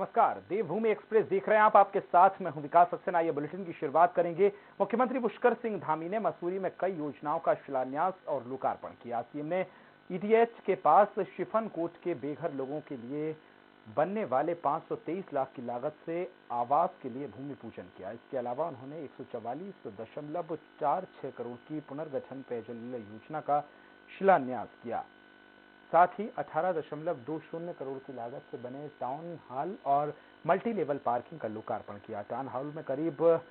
नमस्कार, देवभूमि एक्सप्रेस देख रहे हैं आप। आपके साथ मैं हूं विकास सक्सेना। आइए बुलेटिन की शुरुआत करेंगे। मुख्यमंत्री पुष्कर सिंह धामी ने मसूरी में कई योजनाओं का शिलान्यास और लोकार्पण किया। सीएम ने ईटीएच के पास शिफन कोट के बेघर लोगों के लिए बनने वाले 523 लाख की लागत से आवास के लिए भूमि पूजन किया। इसके अलावा उन्होंने 144.46 करोड़ की पुनर्गठन पेयजल योजना का शिलान्यास किया। साथ ही 18.20 करोड़ की लागत से बने टाउन हॉल और मल्टी लेवल पार्किंग का लोकार्पण किया। टाउन हॉल में करीब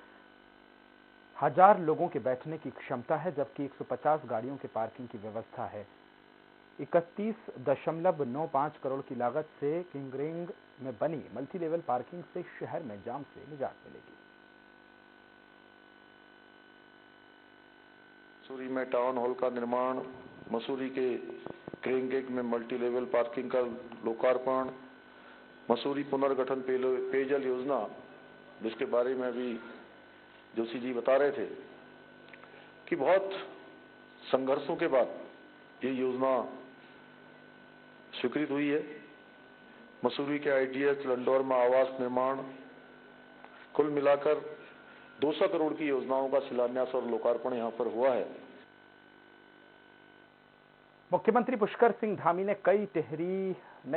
1000 लोगों के बैठने की क्षमता है, जबकि 150 गाड़ियों के पार्किंग की व्यवस्था है। 31.95 करोड़ की लागत से किंग रिंग में बनी मल्टी लेवल पार्किंग से शहर में जाम से निजात मिलेगी। मसूरी में टाउन हॉल का निर्माण, मसूरी के क्रेंगेग में मल्टी लेवल पार्किंग का लोकार्पण, मसूरी पुनर्गठन पेयजल योजना, जिसके बारे में अभी जोशी जी बता रहे थे कि बहुत संघर्षों के बाद ये योजना स्वीकृत हुई है। मसूरी के आईटीएच लंडौर में आवास निर्माण, कुल मिलाकर 200 करोड़ की योजनाओं का शिलान्यास और लोकार्पण यहां पर हुआ है। मुख्यमंत्री पुष्कर सिंह धामी ने नई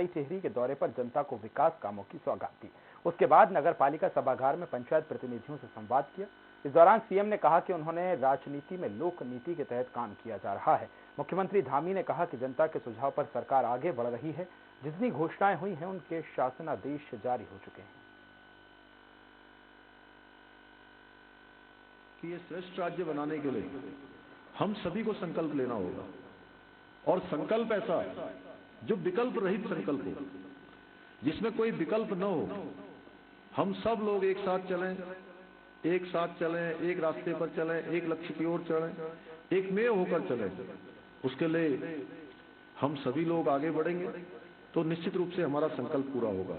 टिहरी के दौरे पर जनता को विकास कामों की सौगात दी। उसके बाद नगर पालिका सभागार में पंचायत प्रतिनिधियों से संवाद किया। इस दौरान सीएम ने कहा कि उन्होंने राजनीति में लोक नीति के तहत काम किया जा रहा है। मुख्यमंत्री धामी ने कहा कि जनता के सुझाव पर सरकार आगे बढ़ रही है। जितनी घोषणाएं हुई हैं उनके शासनादेश जारी हो चुके हैं। कि ये श्रेष्ठ राज्य बनाने के लिए हम सभी को संकल्प लेना होगा, और संकल्प ऐसा जो विकल्प रहित संकल्प हो, जिसमें कोई विकल्प न हो। हम सब लोग एक साथ चलें, एक रास्ते पर चलें, एक लक्ष्य की ओर चलें, एक में होकर चलें। उसके लिए हम सभी लोग आगे बढ़ेंगे तो निश्चित रूप से हमारा संकल्प पूरा होगा।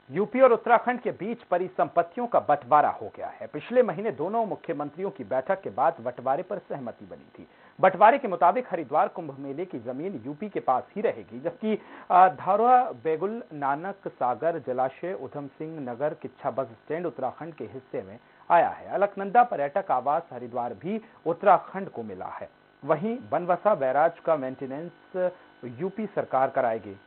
यूपी और उत्तराखंड के बीच परिसंपत्तियों का बंटवारा हो गया है। पिछले महीने दोनों मुख्यमंत्रियों की बैठक के बाद बंटवारे पर सहमति बनी थी। बंटवारे के मुताबिक हरिद्वार कुंभ मेले की जमीन यूपी के पास ही रहेगी, जबकि धारुआ बेगुल नानक सागर जलाशय उधम सिंह नगर किच्छा बस स्टैंड उत्तराखंड के हिस्से में आया है। अलकनंदा पर्यटक आवास हरिद्वार भी उत्तराखंड को मिला है। वहीं बनवसा बैराज का मेंटेनेंस यूपी सरकार कराएगी।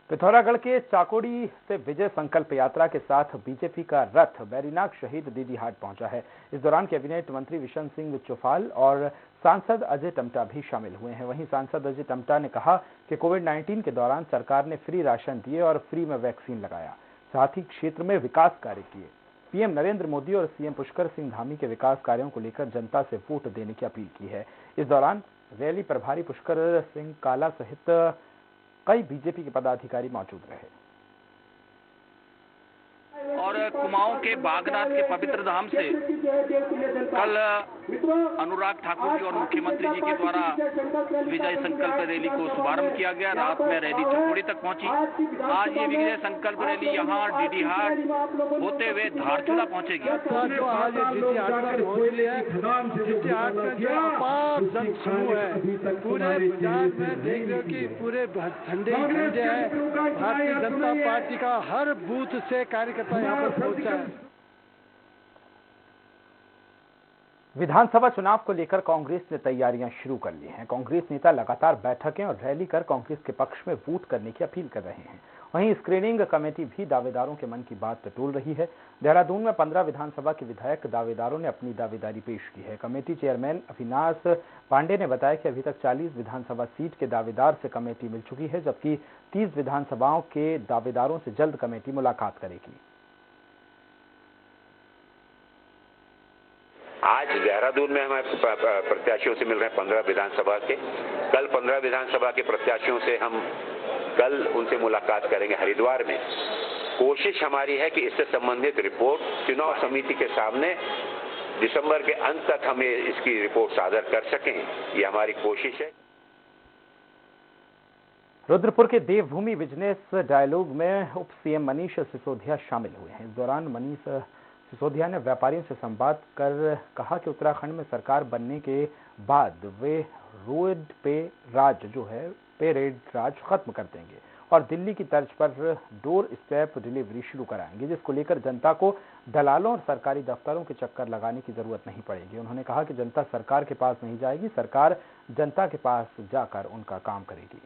पिथौरागढ़ के चाकोड़ी से विजय संकल्प यात्रा के साथ बीजेपी का रथ बैरीनाग शहीद दीदीहाट पहुंचा है। इस दौरान कैबिनेट मंत्री विशन सिंह चौफाल और सांसद अजय टम्टा भी शामिल हुए हैं। वहीं सांसद अजय टम्टा ने कहा कि कोविड-19 के दौरान सरकार ने फ्री राशन दिए और फ्री में वैक्सीन लगाया, साथ ही क्षेत्र में विकास कार्य किए। पीएम नरेंद्र मोदी और सीएम पुष्कर सिंह धामी के विकास कार्यों को लेकर जनता से वोट देने की अपील की है। इस दौरान रैली प्रभारी पुष्कर सिंह काला सहित कई बीजेपी के पदाधिकारी मौजूद रहे। और कुमाऊं के बागनाथ के पवित्र धाम से कल अनुराग ठाकुर जी और मुख्यमंत्री जी के द्वारा विजय संकल्प रैली को शुभारंभ किया गया। रात में रैली चाकोड़ी तक पहुंची। आज ये विजय संकल्प रैली यहां डीडीहाट होते हुए धारचूला पहुंचेगी। जो आज डीडीहाट में पहुंच रही है, डीडीहाट में जो अपार जनसमूह है, पूरे बिहार में देख रहे हो कि पूरे झंडे है। भारतीय जनता पार्टी का हर बूथ से कार्यकर्ता यहाँ पर पहुंचा है। विधानसभा चुनाव को लेकर कांग्रेस ने तैयारियां शुरू कर ली हैं। कांग्रेस नेता लगातार बैठकें और रैली कर कांग्रेस के पक्ष में वोट करने की अपील कर रहे हैं। वहीं स्क्रीनिंग कमेटी भी दावेदारों के मन की बात टटोल रही है। देहरादून में 15 विधानसभा के विधायक दावेदारों ने अपनी दावेदारी पेश की है। कमेटी चेयरमैन अविनाश पांडे ने बताया कि अभी तक 40 विधानसभा सीट के दावेदार से कमेटी मिल चुकी है, जबकि 30 विधानसभाओं के दावेदारों से जल्द कमेटी मुलाकात करेगी। आज देहरादून में हमारे प्रत्याशियों से मिल रहे हैं 15 विधानसभा के। कल 15 विधानसभा के प्रत्याशियों से हम कल उनसे मुलाकात करेंगे हरिद्वार में। कोशिश हमारी है कि इससे संबंधित रिपोर्ट चुनाव समिति के सामने दिसंबर के अंत तक हम इसकी रिपोर्ट सादर कर सकें, ये हमारी कोशिश है। रुद्रपुर के देवभूमि बिजनेस डायलॉग में उप सीएम मनीष सिसोदिया शामिल हुए हैं। इस दौरान मनीष सिसोदिया ने व्यापारियों से संवाद कर कहा कि उत्तराखंड में सरकार बनने के बाद वे रोड पे रेड राज खत्म कर देंगे और दिल्ली की तर्ज पर डोर स्टेप डिलीवरी शुरू कराएंगे, जिसको लेकर जनता को दलालों और सरकारी दफ्तरों के चक्कर लगाने की जरूरत नहीं पड़ेगी। उन्होंने कहा कि जनता सरकार के पास नहीं जाएगी, सरकार जनता के पास जाकर उनका काम करेगी।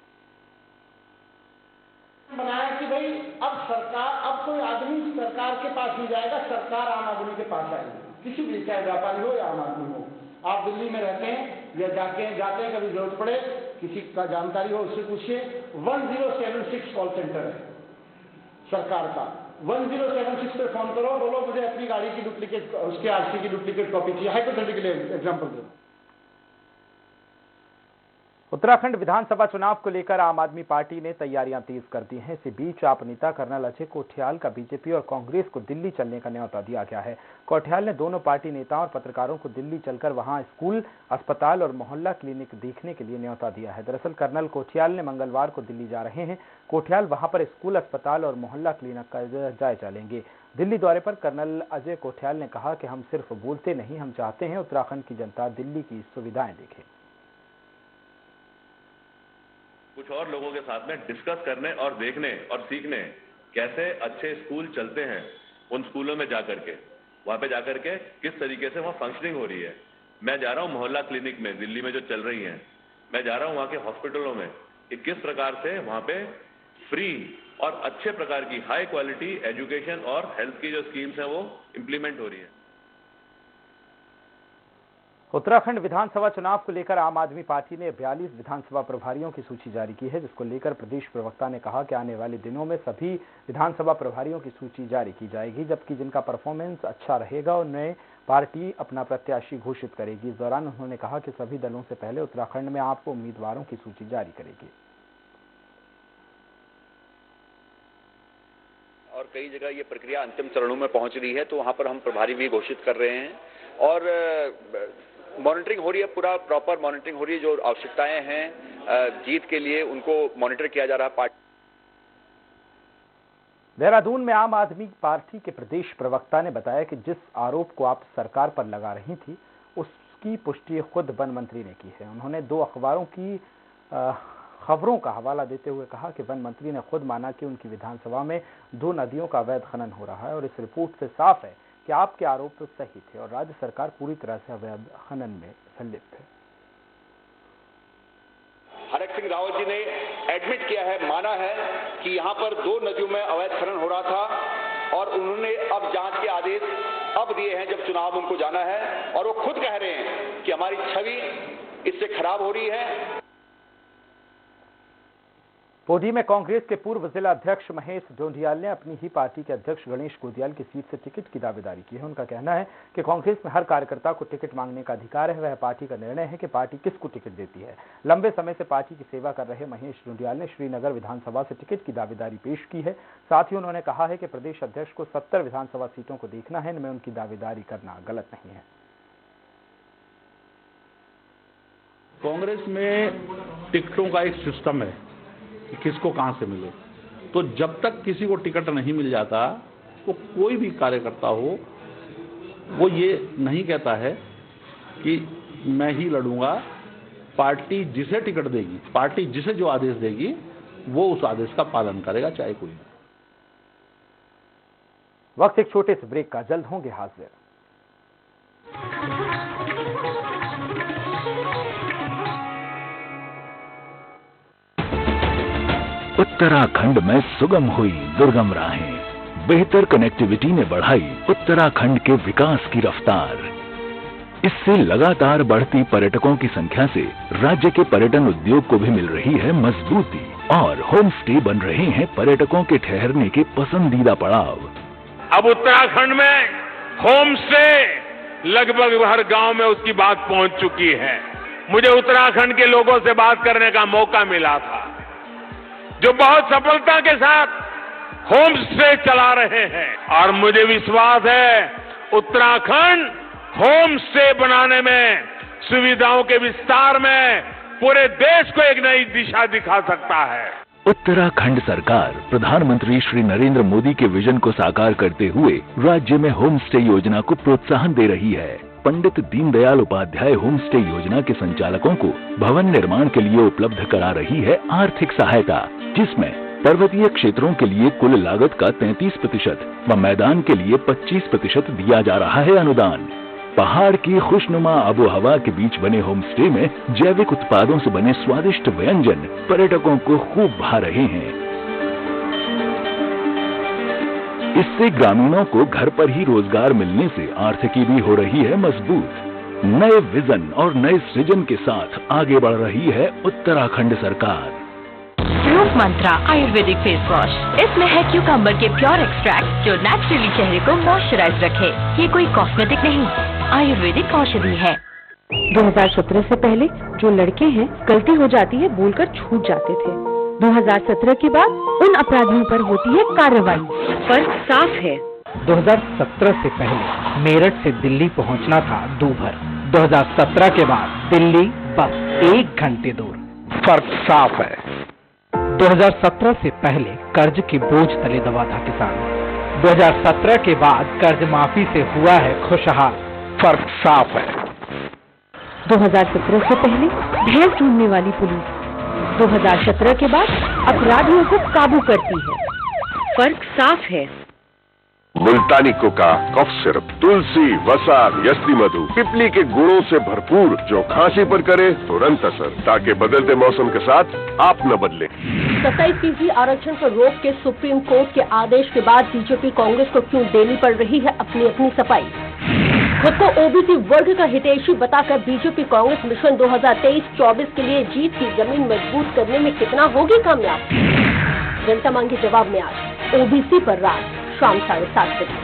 बनाया कि भाई अब कोई आदमी सरकार के पास नहीं जाएगा, सरकार आम आदमी के पास आएगी। किसी भी, चाहे व्यापारी हो या आम आदमी हो। आप दिल्ली में रहते हैं या जाते हैं, कभी जरूरत पड़े, किसी का जानकारी हो उससे पूछिए। 1076 कॉल सेंटर है सरकार का। 1076 पे फोन करो, बोलो मुझे अपनी गाड़ी की डुप्लीकेट, उसके आरसी की डुप्लीकेट कॉपी चाहिए। हाइपोथेटिकल एग्जांपल दो। उत्तराखंड विधानसभा चुनाव को लेकर आम आदमी पार्टी ने तैयारियां तेज कर दी हैं। इसी बीच आप नेता कर्नल अजय कोठियाल का बीजेपी और कांग्रेस को दिल्ली चलने का न्योता दिया गया है। कोठियाल ने दोनों पार्टी नेताओं और पत्रकारों को दिल्ली चलकर वहां स्कूल, अस्पताल और मोहल्ला क्लिनिक देखने के लिए न्योता दिया है। दरअसल कर्नल कोठियाल ने मंगलवार को दिल्ली जा रहे हैं। कोठियाल वहां पर स्कूल, अस्पताल और मोहल्ला क्लिनिक का जायजा लेंगे। दिल्ली दौरे पर कर्नल अजय कोठियाल ने कहा कि हम सिर्फ बोलते नहीं, हम चाहते हैं उत्तराखंड की जनता दिल्ली की सुविधाएं देखे। कुछ और लोगों के साथ में डिस्कस करने और देखने और सीखने कैसे अच्छे स्कूल चलते हैं, उन स्कूलों में जाकर के, वहां पे जाकर के किस तरीके से वहां फंक्शनिंग हो रही है। मैं जा रहा हूं मोहल्ला क्लिनिक में, दिल्ली में जो चल रही हैं, मैं जा रहा हूं वहां के हॉस्पिटलों में कि किस प्रकार से वहां पे फ्री और अच्छे प्रकार की हाई क्वालिटी एजुकेशन और हेल्थ की जो स्कीम्स हैं वो इंप्लीमेंट हो रही है। उत्तराखंड विधानसभा चुनाव को लेकर आम आदमी पार्टी ने 42 विधानसभा प्रभारियों की सूची जारी की है, जिसको लेकर प्रदेश प्रवक्ता ने कहा कि आने वाले दिनों में सभी विधानसभा प्रभारियों की सूची जारी की जाएगी, जबकि जिनका परफॉर्मेंस अच्छा रहेगा उन्हें पार्टी अपना प्रत्याशी घोषित करेगी। इस दौरान उन्होंने कहा कि सभी दलों से पहले उत्तराखंड में आपको उम्मीदवारों की सूची जारी करेगी। और कई जगह ये प्रक्रिया अंतिम चरणों में पहुंच रही है, तो वहां पर हम प्रभारी भी घोषित कर रहे हैं और मॉनिटरिंग हो रही है, पूरा प्रॉपर मॉनिटरिंग हो रही है। जो आवश्यकताएं हैं जीत के लिए उनको मॉनिटर किया जा रहा है। देहरादून में आम आदमी पार्टी के प्रदेश प्रवक्ता ने बताया कि जिस आरोप को आप सरकार पर लगा रही थी उसकी पुष्टि खुद वन मंत्री ने की है। उन्होंने 2 अखबारों की खबरों का हवाला देते हुए कहा कि वन मंत्री ने खुद माना कि उनकी विधानसभा में 2 नदियों का अवैध खनन हो रहा है और इस रिपोर्ट से साफ है कि आपके आरोप तो सही थे और राज्य सरकार पूरी तरह से अवैध खनन में संलिप्त है। हरक सिंह रावत जी ने एडमिट किया है, माना है कि यहां पर 2 नदियों में अवैध खनन हो रहा था और उन्होंने अब जांच के आदेश अब दिए हैं जब चुनाव उनको जाना है और वो खुद कह रहे हैं कि हमारी छवि इससे खराब हो रही है। पोडी में कांग्रेस के पूर्व जिला अध्यक्ष महेश डोंडियाल ने अपनी ही पार्टी के अध्यक्ष गणेश गोदियाल की सीट से टिकट की दावेदारी की है। उनका कहना है कि कांग्रेस में हर कार्यकर्ता को टिकट मांगने का अधिकार है, वह पार्टी का निर्णय है कि पार्टी किसको टिकट देती है। लंबे समय से पार्टी की सेवा कर रहे महेश डोंडियाल ने श्रीनगर विधानसभा से टिकट की दावेदारी पेश की है। साथ ही उन्होंने कहा है कि प्रदेश अध्यक्ष को 70 विधानसभा सीटों को देखना है, इनमें उनकी दावेदारी करना गलत नहीं है। कांग्रेस में टिकटों का एक सिस्टम है कि किसको कहां से मिले, तो जब तक किसी को टिकट नहीं मिल जाता तो कोई भी कार्यकर्ता हो वो ये नहीं कहता है कि मैं ही लड़ूंगा। पार्टी जिसे टिकट देगी, पार्टी जिसे जो आदेश देगी वो उस आदेश का पालन करेगा, चाहे कोई। वक्त एक छोटे से ब्रेक का, जल्द होंगे हाजिर। उत्तराखंड में सुगम हुई दुर्गम राहें, बेहतर कनेक्टिविटी ने बढ़ाई उत्तराखंड के विकास की रफ्तार। इससे लगातार बढ़ती पर्यटकों की संख्या से राज्य के पर्यटन उद्योग को भी मिल रही है मजबूती और होम स्टे बन रहे हैं पर्यटकों के ठहरने के पसंदीदा पड़ाव। अब उत्तराखंड में होम स्टे लगभग हर गांव में उसकी बात पहुंच चुकी है। मुझे उत्तराखंड के लोगों से बात करने का मौका मिला था जो बहुत सफलता के साथ होम स्टे चला रहे हैं और मुझे विश्वास है उत्तराखंड होम स्टे बनाने में, सुविधाओं के विस्तार में पूरे देश को एक नई दिशा दिखा सकता है। उत्तराखंड सरकार प्रधानमंत्री श्री नरेंद्र मोदी के विजन को साकार करते हुए राज्य में होम स्टे योजना को प्रोत्साहन दे रही है। पंडित दीनदयाल उपाध्याय होम स्टे योजना के संचालकों को भवन निर्माण के लिए उपलब्ध करा रही है आर्थिक सहायता, जिसमें पर्वतीय क्षेत्रों के लिए कुल लागत का 33% व मैदान के लिए 25% दिया जा रहा है अनुदान। पहाड़ की खुशनुमा आबो हवा के बीच बने होम स्टे में जैविक उत्पादों से बने स्वादिष्ट व्यंजन पर्यटकों को खूब भा रहे हैं। इससे ग्रामीणों को घर पर ही रोजगार मिलने से आर्थिकी भी हो रही है मजबूत। नए विजन और नए सृजन के साथ आगे बढ़ रही है उत्तराखंड सरकार। रूप मंत्रा आयुर्वेदिक फेस वॉश, इसमें है क्यूकम्बर के प्योर एक्सट्रैक्ट जो नेचुरली चेहरे को मॉइस्चराइज रखे। ये कोई कॉस्मेटिक नहीं, आयुर्वेदिक औषधि है। 2017 से पहले जो लड़के हैं गलती हो जाती है बोलकर छूट जाते थे। 2017 के बाद उन अपराधियों पर होती है कार्रवाई। फर्क साफ है। 2017 से पहले मेरठ से दिल्ली पहुंचना था दूभर, 2017 के बाद दिल्ली बस 1 घंटे दूर। फर्क साफ है। 2017 से पहले कर्ज के बोझ तले दबा था किसान, 2017 के बाद कर्ज माफी से हुआ है खुशहाल। फर्क साफ है। 2017 से पहले भैंस ढूंढने वाली पुलिस 2017 के बाद अपराधियों को काबू करती है। फर्क साफ है। मुल्तानी कोका, कफ सिरप, तुलसी, वसा, यस्ती मधु, पिपली के गुणों से भरपूर जो खांसी पर करे तुरंत असर, ताकि बदलते मौसम के साथ आप न बदले। 27% आरक्षण पर रोक के सुप्रीम कोर्ट के आदेश के बाद बीजेपी कांग्रेस को क्यों देनी पड़ रही है अपनी अपनी सफाई। खुद को ओबीसी वर्ग का हितैषी बताकर बीजेपी कांग्रेस मिशन 2023-24 के लिए जीत की जमीन मजबूत करने में कितना होगी कामयाब। जनता मांगे जवाब में आज ओबीसी पर राज, शाम 7:30 बजे।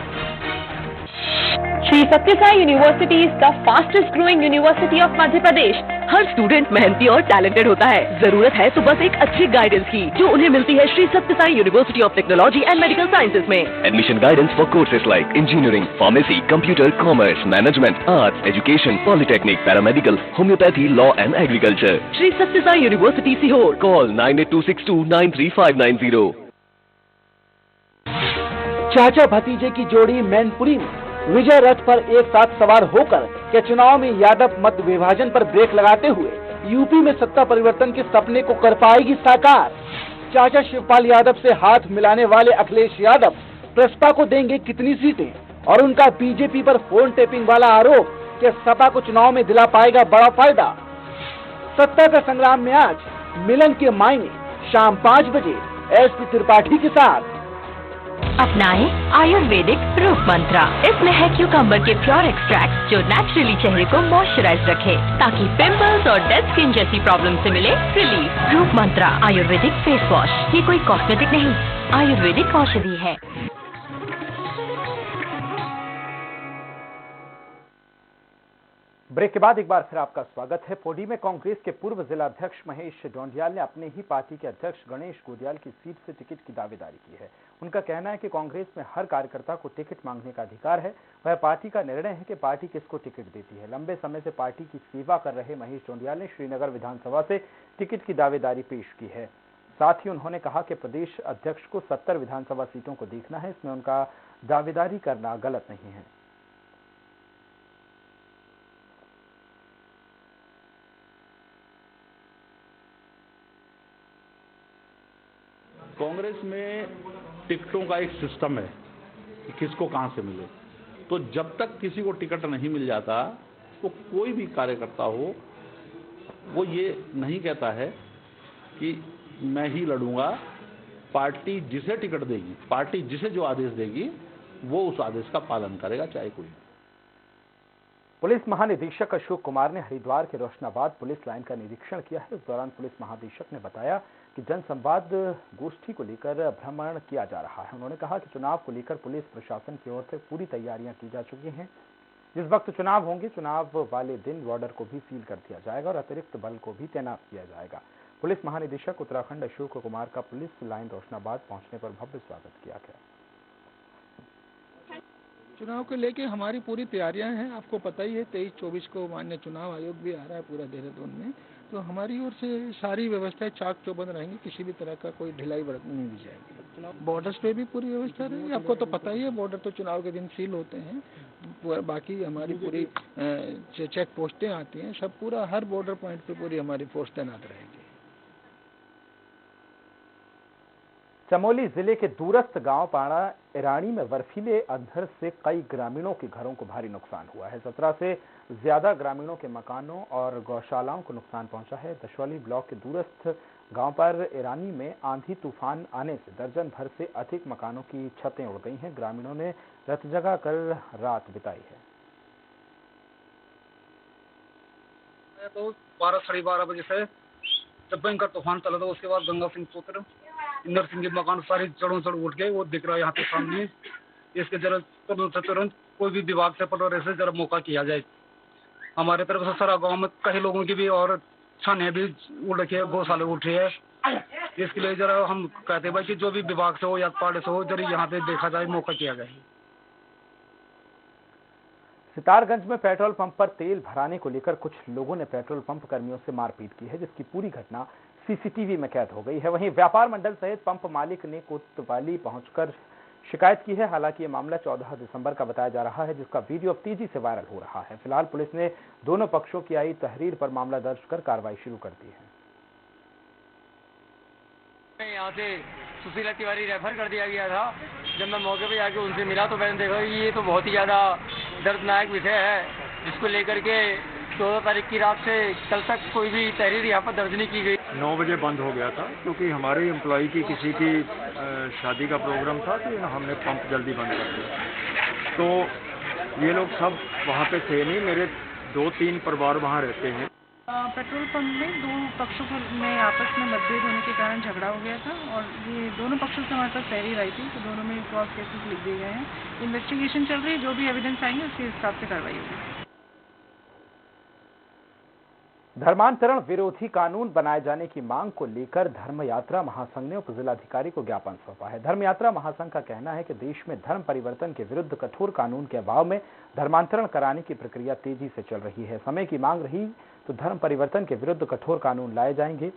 Shri Sathya Sai university is the fastest growing university of Madhya Pradesh. Her student मेहनती और टैलेंटेड होता है। जरूरत है तो बस एक अच्छी गाइडेंस की, जो उन्हें मिलती है Shri Sathya Sai university of technology and medical sciences में। Admission guidance for courses like engineering, pharmacy, computer, commerce, management, arts, education, polytechnic, paramedical, homeopathy, law and agriculture. Shri Sathya Sai university Sehore. Call 9826293590. चाचा भतीजे की जोड़ी मैनपुरी में विजय रथ पर एक साथ सवार होकर के चुनाव में यादव मत विभाजन पर ब्रेक लगाते हुए यूपी में सत्ता परिवर्तन के सपने को कर पाएगी साकार। चाचा शिवपाल यादव से हाथ मिलाने वाले अखिलेश यादव प्रसपा को देंगे कितनी सीटें, और उनका बीजेपी पर फोन टेपिंग वाला आरोप कि सपा को चुनाव में दिला पाएगा बड़ा फायदा। सत्ता का संग्राम में आज मिलन के मायने शाम 5 बजे एसपी त्रिपाठी के साथ। अपनाएं आयुर्वेदिक रूप मंत्रा, इसमें है क्यूकम्बर के प्योर एक्सट्रैक्ट जो नेचुरली चेहरे को मॉइस्चराइज रखे, ताकि पिंपल्स और डेड स्किन जैसी प्रॉब्लम से मिले रिलीफ। रूप मंत्रा आयुर्वेदिक फेस वॉश, ये कोई कॉस्मेटिक नहीं, आयुर्वेदिक औषधि है। ब्रेक के बाद एक बार फिर आपका स्वागत है। पौड़ी में कांग्रेस के पूर्व जिला अध्यक्ष महेश डोंडियाल ने अपने ही पार्टी के अध्यक्ष गणेश गोदियाल की सीट से टिकट की दावेदारी की है। उनका कहना है कि कांग्रेस में हर कार्यकर्ता को टिकट मांगने का अधिकार है, वह पार्टी का निर्णय है कि पार्टी किसको टिकट देती है। लंबे समय से पार्टी की सेवा कर रहे महेश डोंडियाल ने श्रीनगर विधानसभा से टिकट की दावेदारी पेश की है। साथ ही उन्होंने कहा कि प्रदेश अध्यक्ष को 70 विधानसभा सीटों को देखना है, इसमें उनका दावेदारी करना गलत नहीं है। कांग्रेस में टिकटों का एक सिस्टम है कि किसको कहां से मिले, तो जब तक किसी को टिकट नहीं मिल जाता तो कोई भी कार्यकर्ता हो वो ये नहीं कहता है कि मैं ही लड़ूंगा। पार्टी जिसे टिकट देगी, पार्टी जिसे जो आदेश देगी वो उस आदेश का पालन करेगा, चाहे कोई। पुलिस महानिदेशक अशोक कुमार ने हरिद्वार के रोशनाबाद पुलिस लाइन का निरीक्षण किया है। इस दौरान पुलिस महानिदेशक ने बताया कि जनसंवाद गोष्ठी को लेकर भ्रमण किया जा रहा है। उन्होंने कहा कि चुनाव को लेकर पुलिस प्रशासन की ओर से पूरी तैयारियां की जा चुकी हैं। जिस वक्त चुनाव होंगे, चुनाव वाले दिन बॉर्डर को भी सील कर दिया जाएगा और अतिरिक्त बल को भी तैनात किया जाएगा। पुलिस महानिदेशक उत्तराखंड अशोक कुमार का पुलिस लाइन रोशनाबाद पहुंचने पर भव्य स्वागत किया गया। चुनाव को लेके हमारी पूरी तैयारियां हैं। आपको पता ही है 23-24 को माननीय चुनाव आयोग भी आ रहा है पूरा देहरादून में, तो हमारी ओर से सारी व्यवस्थाएं चाक चौबंद रहेंगी, किसी भी तरह का कोई ढिलाई नहीं दी जाएगी। बॉर्डर्स पे भी पूरी व्यवस्था रहेगी। आपको तो पता ही है बॉर्डर तो चुनाव के दिन सील होते हैं। बाकी हमारी पूरी चेक पोस्टें आती हैं, सब पूरा हर बॉर्डर पॉइंट पे पूरी हमारी फोर्स तैनात रहेगी। चमोली जिले के दूरस्थ गांव पाड़ा ईरानी में बर्फीले अंधड़ से कई ग्रामीणों के घरों को भारी नुकसान हुआ है। 17 से ज्यादा ग्रामीणों के मकानों और गौशालाओं को नुकसान पहुंचा है। दशौली ब्लॉक के दूरस्थ गांव पर ईरानी में आंधी तूफान आने से दर्जन भर से अधिक मकानों की छतें उड़ गई हैं। ग्रामीणों ने रत जगा कर रात बिताई है। तो 12 साढ़े 12 बजे से जब भयंकर तूफान चला था, उसके बाद गंगा सिंह पुत्र इंदर सिंह के मकान सारे चढ़ों चढ़ उठ गए। वो दिख रहा है यहाँ पे सामने। इसके जरा तुरंत कोई भी विभाग से पटवारी से जरा मौका किया जाए। हमारे तरफ से सारा गांव में कई लोगों की भी और छाने भी उड़ रखी है, गौशाले उठे है। इसके लिए जरा हम कहते हैं भाई कि जो भी विभाग से हो या पाड़े से हो, जरा यहाँ पे देखा जाए, मौका किया जाए। सितारगंज में पेट्रोल पंप पर तेल भराने को लेकर कुछ लोगों ने पेट्रोल पंप कर्मियों से मारपीट की है, जिसकी पूरी घटना सीसीटीवी में कैद हो गई है। वहीं व्यापार मंडल सहित पंप मालिक ने कोतवाली पहुंचकर शिकायत की है। हालांकि ये मामला 14 दिसंबर का बताया जा रहा है, जिसका वीडियो अब तेजी से वायरल हो रहा है। फिलहाल पुलिस ने दोनों पक्षों की आई तहरीर पर मामला दर्ज कर कार्रवाई शुरू कर दी है। यहाँ से सुशीला तिवारी रेफर कर दिया गया था। जब मैं मौके पे आके उनसे मिला तो मैंने देखा कि ये तो बहुत ही ज़्यादा दर्दनाक विषय है, जिसको लेकर के 14 तारीख की रात से कल तक कोई भी तहरीर यहाँ पर दर्ज नहीं की गई। 9 बजे बंद हो गया था क्योंकि हमारे एम्प्लॉय की किसी की शादी का प्रोग्राम था, तो हमने पंप जल्दी बंद कर दिया। तो ये लोग सब वहाँ पे थे नहीं, मेरे 2-3 परिवार वहाँ रहते हैं। पेट्रोल पंप में दो पक्षों में आपस में मतभेद होने के कारण झगड़ा हो गया था और ये दोनों पक्षों से हमारे पास तहरीर आई थी, तो दोनों में क्रॉस केसेस लिख दिए गए हैं। इन्वेस्टिगेशन चल रही है, जो भी एविडेंस आएंगे उसके हिसाब से कार्रवाई होगी। धर्मांतरण विरोधी कानून बनाए जाने की मांग को लेकर धर्म यात्रा महासंघ ने उप जिलाधिकारी को ज्ञापन सौंपा है। धर्म यात्रा महासंघ का कहना है कि देश में धर्म परिवर्तन के विरुद्ध कठोर कानून के अभाव में धर्मांतरण कराने की प्रक्रिया तेजी से चल रही है। समय की मांग रही तो धर्म परिवर्तन के विरुद्ध कठोर कानून लाए जाएंगे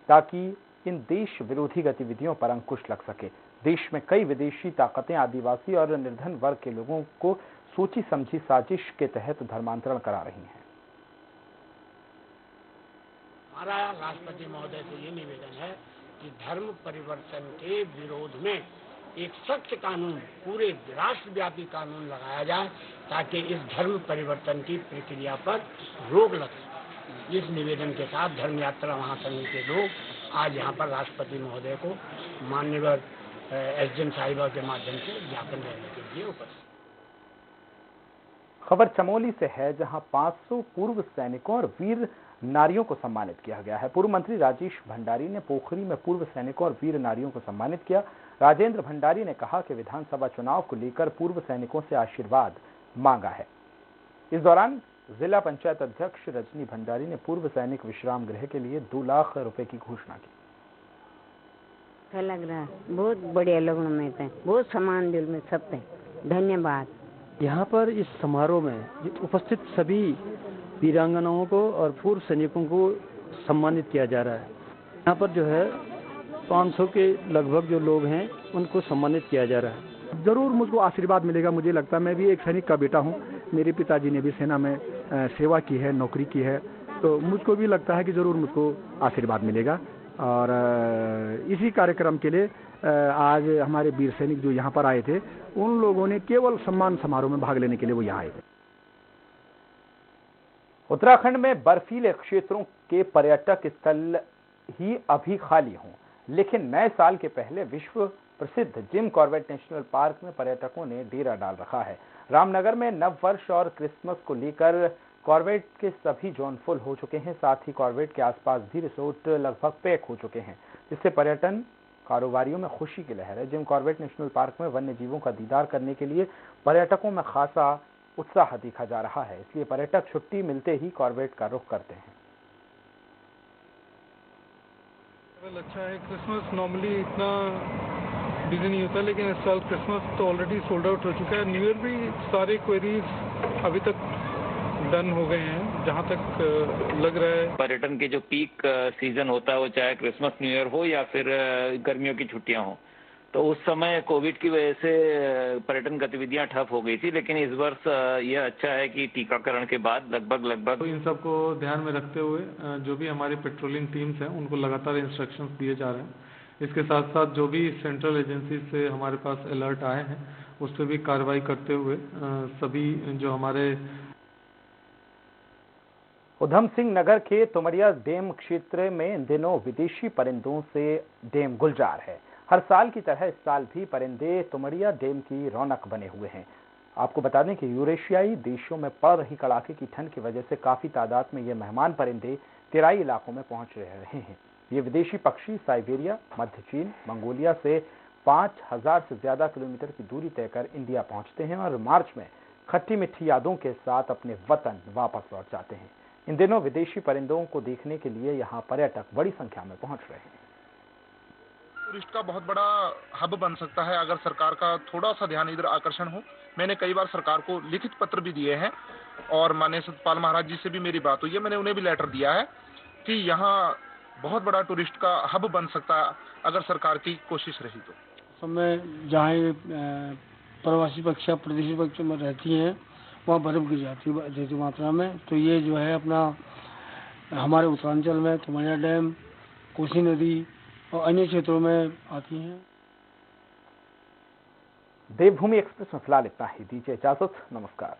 ताकि इन देश विरोधी गतिविधियों पर अंकुश लग सके। देश में कई विदेशी ताकतें आदिवासी और निर्धन वर्ग के लोगों को सोची समझी साजिश के तहत धर्मांतरण करा रही हैं। हमारा राष्ट्रपति महोदय से ये निवेदन है कि धर्म परिवर्तन के विरोध में एक सख्त कानून, पूरे राष्ट्रव्यापी कानून लगाया जाए ताकि इस धर्म परिवर्तन की प्रक्रिया पर रोक लग सके। इस निवेदन के साथ धर्म यात्रा महासंघ के लोग आज यहाँ पर राष्ट्रपति महोदय को माननीय एसडीएम साहिबा के माध्यम से ज्ञापन देने के लिए उपस्थित। खबर चमोली से है, जहां 500 पूर्व सैनिकों और वीर नारियों को सम्मानित किया गया है। पूर्व मंत्री राजेश भंडारी ने पोखरी में पूर्व सैनिकों और वीर नारियों को सम्मानित किया। राजेंद्र भंडारी ने कहा कि विधानसभा चुनाव को लेकर पूर्व सैनिकों से आशीर्वाद मांगा है। इस दौरान जिला पंचायत अध्यक्ष रजनी भंडारी ने पूर्व सैनिक विश्राम गृह के लिए 2 लाख रुपए की घोषणा की। अच्छा लग रहा है, बहुत बढ़िया लोगों में थे, बहुत सम्मान दिल में सब थे। धन्यवाद। यहाँ पर इस समारोह में उपस्थित सभी वीरांगनाओं को और पूर्व सैनिकों को सम्मानित किया जा रहा है। यहाँ पर जो है 500 के लगभग जो लोग हैं उनको सम्मानित किया जा रहा है। जरूर मुझको आशीर्वाद मिलेगा। मुझे लगता है मैं भी एक सैनिक का बेटा हूँ, मेरे पिताजी ने भी सेना में सेवा की है, नौकरी की है, तो मुझको भी लगता है कि जरूर मुझको आशीर्वाद मिलेगा। और इसी कार्यक्रम के लिए आज हमारे वीर सैनिक जो यहाँ पर आए थे, उन लोगों ने केवल सम्मान समारोह में भाग लेने के लिए वो यहाँ आए थे। उत्तराखंड में बर्फीले क्षेत्रों के पर्यटक स्थल ही अभी खाली हों, लेकिन नए साल के पहले विश्व प्रसिद्ध जिम कॉर्बेट नेशनल पार्क में पर्यटकों ने डेरा डाल रखा है। रामनगर में नव वर्ष और क्रिसमस को लेकर कॉर्बेट के सभी जोन फुल हो चुके हैं। साथ ही कॉर्बेट के आसपास भी रिसोर्ट लगभग पैक हो चुके हैं, जिससे पर्यटन कारोबारियों में खुशी की लहर है। जिम कॉर्बेट नेशनल पार्क में वन्य जीवों का दीदार करने के लिए पर्यटकों में खासा उत्साह देखा जा रहा है, इसलिए पर्यटक छुट्टी मिलते ही कॉर्बेट का रुख करते हैं। अच्छा है, क्रिसमस नॉर्मली इतना बिजी नहीं होता, लेकिन इस साल क्रिसमस तो ऑलरेडी सोल्ड आउट हो चुका है। न्यू ईयर भी सारे क्वेरीज अभी तक डन हो गए हैं जहां तक लग रहा है। पर्यटन के जो पीक सीजन होता है वो चाहे क्रिसमस न्यू ईयर हो या फिर गर्मियों की छुट्टियां हो, तो उस समय कोविड की वजह से पर्यटन गतिविधियां ठप हो गई थी, लेकिन इस वर्ष यह अच्छा है कि टीकाकरण के बाद लगभग तो इन सबको ध्यान में रखते हुए जो भी हमारी पेट्रोलिंग टीम्स हैं उनको लगातार इंस्ट्रक्शंस दिए जा रहे हैं। इसके साथ साथ जो भी सेंट्रल एजेंसी से हमारे पास अलर्ट आए हैं उस पर भी कार्रवाई करते हुए सभी जो हमारे उधम सिंह नगर के तुमरिया डैम क्षेत्र में इन दिनों विदेशी परिंदों से डैम गुलजार है। हर साल की तरह इस साल भी परिंदे तुमरिया डैम की रौनक बने हुए हैं। आपको बता दें कि यूरेशियाई देशों में पड़ रही कड़ाके की ठंड की वजह से काफी तादाद में ये मेहमान परिंदे तराई इलाकों में पहुंच रहे हैं। ये विदेशी पक्षी साइबेरिया, मध्य चीन, मंगोलिया से 5000 से ज्यादा किलोमीटर की दूरी तय कर इंडिया पहुंचते हैं और मार्च में खट्टी मीठी यादों के साथ अपने वतन वापस लौट जाते हैं। इन दिनों विदेशी परिंदों को देखने के लिए यहाँ पर्यटक बड़ी संख्या में पहुंच रहे हैं। टूरिस्ट का बहुत बड़ा हब बन सकता है अगर सरकार का थोड़ा सा ध्यान इधर आकर्षण हो। मैंने कई बार सरकार को लिखित पत्र भी दिए हैं और माननीय सतपाल महाराज जी से भी मेरी बात हुई है। मैंने उन्हें भी लेटर दिया है कि यहाँ बहुत बड़ा टूरिस्ट का हब बन सकता है अगर सरकार की कोशिश रही तो। समय जहाँ प्रवासी पक्षी प्रदेशी पक्षी में रहती हैं वहाँ बर्फ गिर जाती है अधिक मात्रा में। तो ये जो है अपना हमारे उत्तरांचल में तुमरिया डैम, कोसी नदी और अन्य क्षेत्रों में आती हैं। देवभूमि एक्सप्रेस में फिलहाल इतना ही। दीजिए इजाजत, नमस्कार।